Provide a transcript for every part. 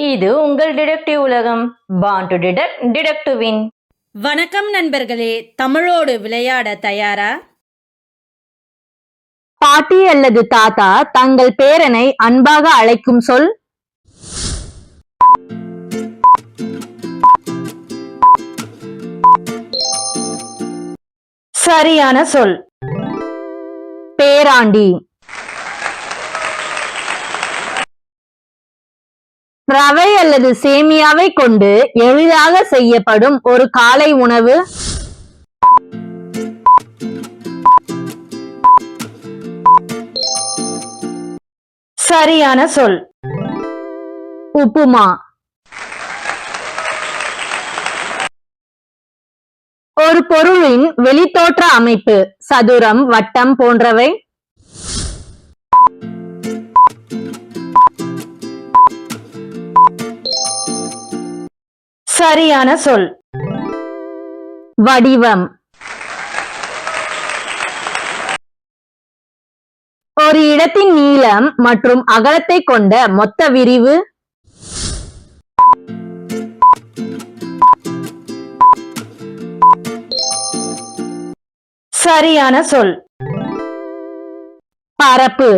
இது உங்கள் டிடெக்டிவ் உலகம். Born to detect, detect to win. வணக்கம் நண்பர்களே, தமிழோடு விளையாட தயாரா? பாட்டி அல்லது தாத்தா தங்கள் பேரனை அன்பாக அழைக்கும் சொல்? சரியான சொல் பேராண்டி. ரவை அல்லது சேமியாவை கொண்டு எளிதாக செய்யப்படும் ஒரு காலை உணவு? சரியான சொல் உப்புமா. ஒரு பொருளின் வெளித்தோற்ற அமைப்பு சதுரம், வட்டம் போன்றவை. சரியான சொல் வடிவம். ஒரு இடத்தின் நீளம் மற்றும் அகலத்தை கொண்ட மொத்த விரிவு? சரியான சொல் பரப்பு.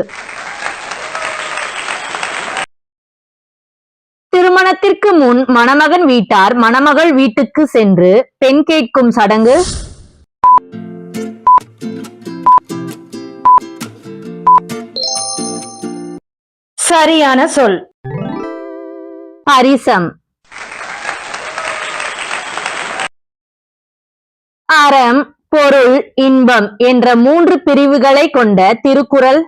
திருமணத்திற்கு முன் மணமகன் வீட்டார் மணமகள் வீட்டுக்கு சென்று பெண் கேட்கும் சடங்கு? சரியான சொல் பரிசம். அறம், பொருள், இன்பம் என்ற 3 பிரிவுகளை கொண்ட திருக்குறள்?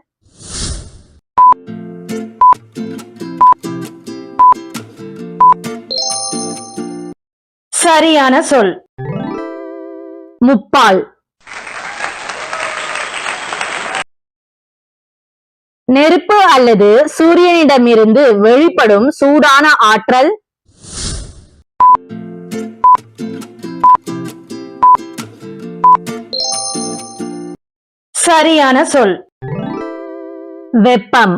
சரியான சொல் முப்பால். நெருப்பு அல்லது சூரியனிடமிருந்து வெளிப்படும் சூடான ஆற்றல்? சரியான சொல் வெப்பம்.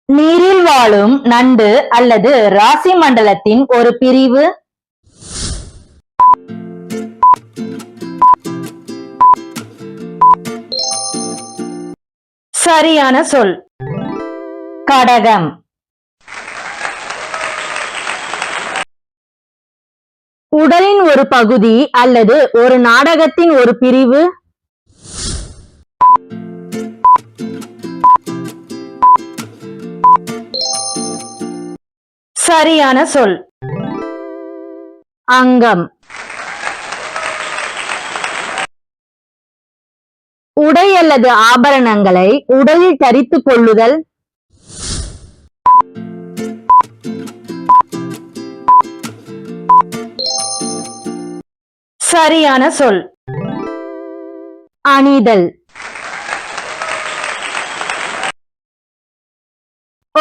நீரில் வாழும் நண்டு அல்லது ராசி மண்டலத்தின் ஒரு பிரிவு? சரியான சொல் கடகம். உடலின் ஒரு பகுதி அல்லது ஒரு நாடகத்தின் ஒரு பிரிவு? சரியான சொல் அங்கம். உடை அல்லது ஆபரணங்களை உடலில் தரித்துக் கொள்ளுதல்? சரியான சொல் அணிதல்.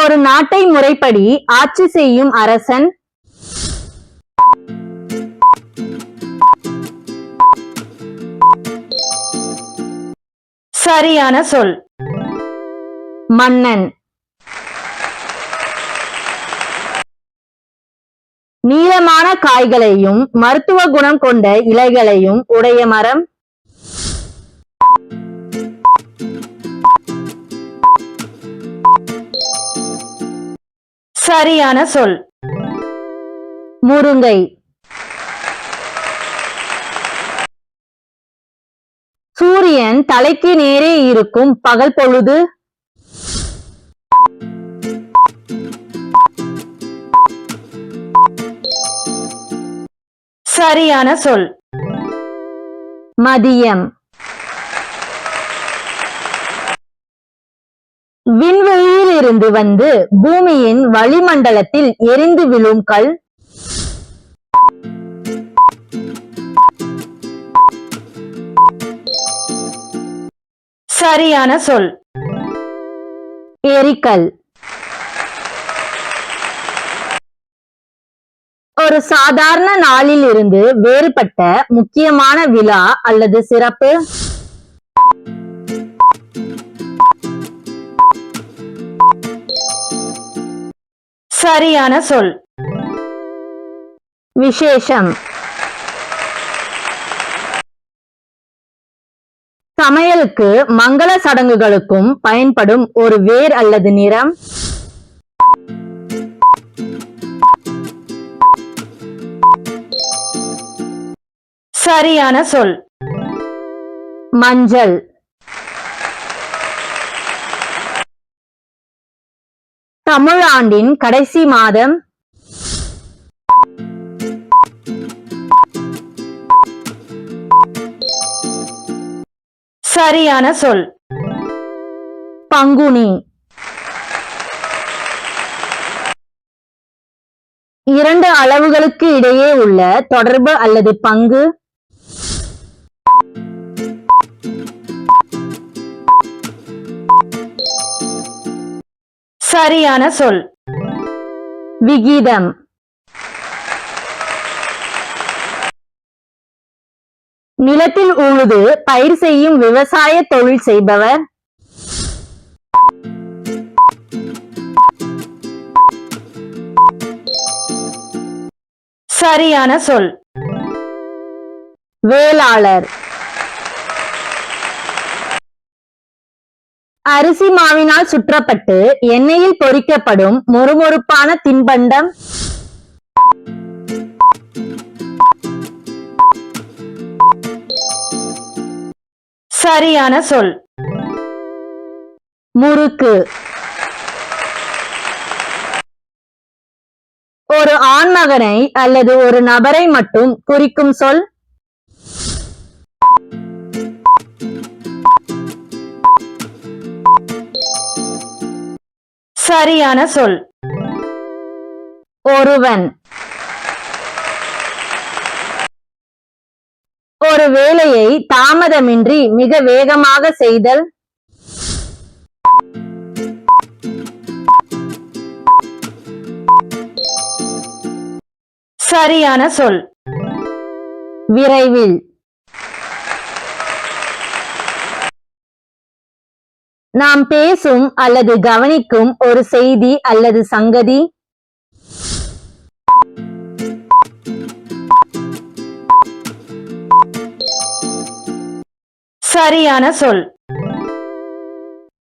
ஒரு நாட்டை முறைப்படி ஆட்சி செய்யும் அரசன்? சரியான சொல் மன்னன். நீளமான காய்களையும் மருத்துவ குணம் கொண்ட இலைகளையும் உடைய மரம்? சரியான சொல் முருங்கை. சூரியன் தலைக்கு நேரே இருக்கும் பகல் பொழுது? சரியான சொல் மதியம். விண்வெளியில் இருந்து வந்து பூமியின் வளிமண்டலத்தில் எரிந்து விழும் கல்? சரியான சொல் எரிக்கல். ஒரு சாதாரண நாளில் இருந்து வேறுபட்ட முக்கியமான விழா அல்லது சிறப்பு? சரியான சொல். விசேஷம். சமையலுக்கு மங்கள சடங்குகளுக்கும் பயன்படும் ஒரு வேர் அல்லது நிறம். சரியான சொல். மஞ்சள். தமிழ் ஆண்டின் கடைசி மாதம். சரியான சொல். பங்குனி. இரண்டு அளவுகளுக்கு இடையே உள்ள தொடர்பு அல்லது பங்கு. சரியான சொல். விகிதம். நிலத்தில் உழுது பயிர் செய்யும் விவசாய தொழில் செய்பவர். சரியான சொல். வேளாளர். அரிசி மாவினால் சுற்றப்பட்டு எண்ணெயில் பொரிக்கப்படும் மொறுமொறுப்பான தின்பண்டம். சரியான சொல். முறுக்கு. ஒரு ஆண்மகனை அல்லது ஒரு நபரை மட்டும் குறிக்கும் சொல். சரியான சொல். ஒருவன். ஒரு வேலையை தாமதமின்றி மிக வேகமாக செய்தல். சரியான சொல். விரைவில். நாம் பேசும் அல்லது கவனிக்கும் ஒரு செய்தி அல்லது சங்கதி. சரியான சொல்.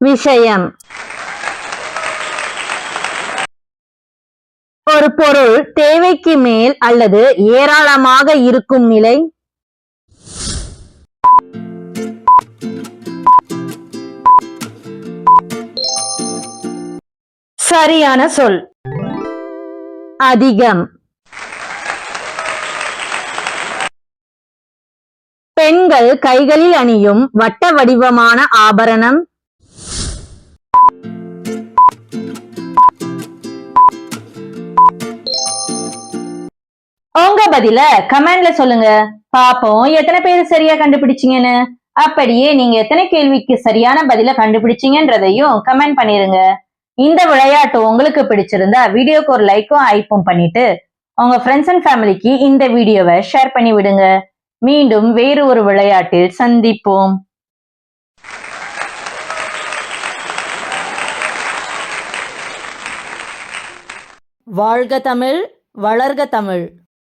விஷயம். ஒரு பொருள் தேவைக்கு மேல் அல்லது ஏராளமாக இருக்கும் நிலை. சரியான சொல். அதிகம். பெண்கள் கைகளில் அணியும் வட்ட வடிவமான ஆபரணம். உங்க பதில கமெண்ட்ல சொல்லுங்க. பாப்போம் எத்தனை பேர் சரியா கண்டுபிடிச்சீங்கன்னு. அப்படியே நீங்க எத்தனை கேள்விக்கு சரியான பதில கண்டுபிடிச்சீங்கன்றதையும் கமெண்ட் பண்ணிருங்க. இந்த விளையாட்டு உங்களுக்கு பிடிச்சிருந்தா வீடியோக்கு ஒரு லைக்கும் ஹைப்பும் பண்ணிட்டு உங்க ஃப்ரெண்ட்ஸ் அண்ட் ஃபேமிலிக்கு இந்த வீடியோவை ஷேர் பண்ணி விடுங்க. மீண்டும் வேறு ஒரு விளையாட்டில் சந்திப்போம். வாழ்க தமிழ், வளர்க தமிழ்.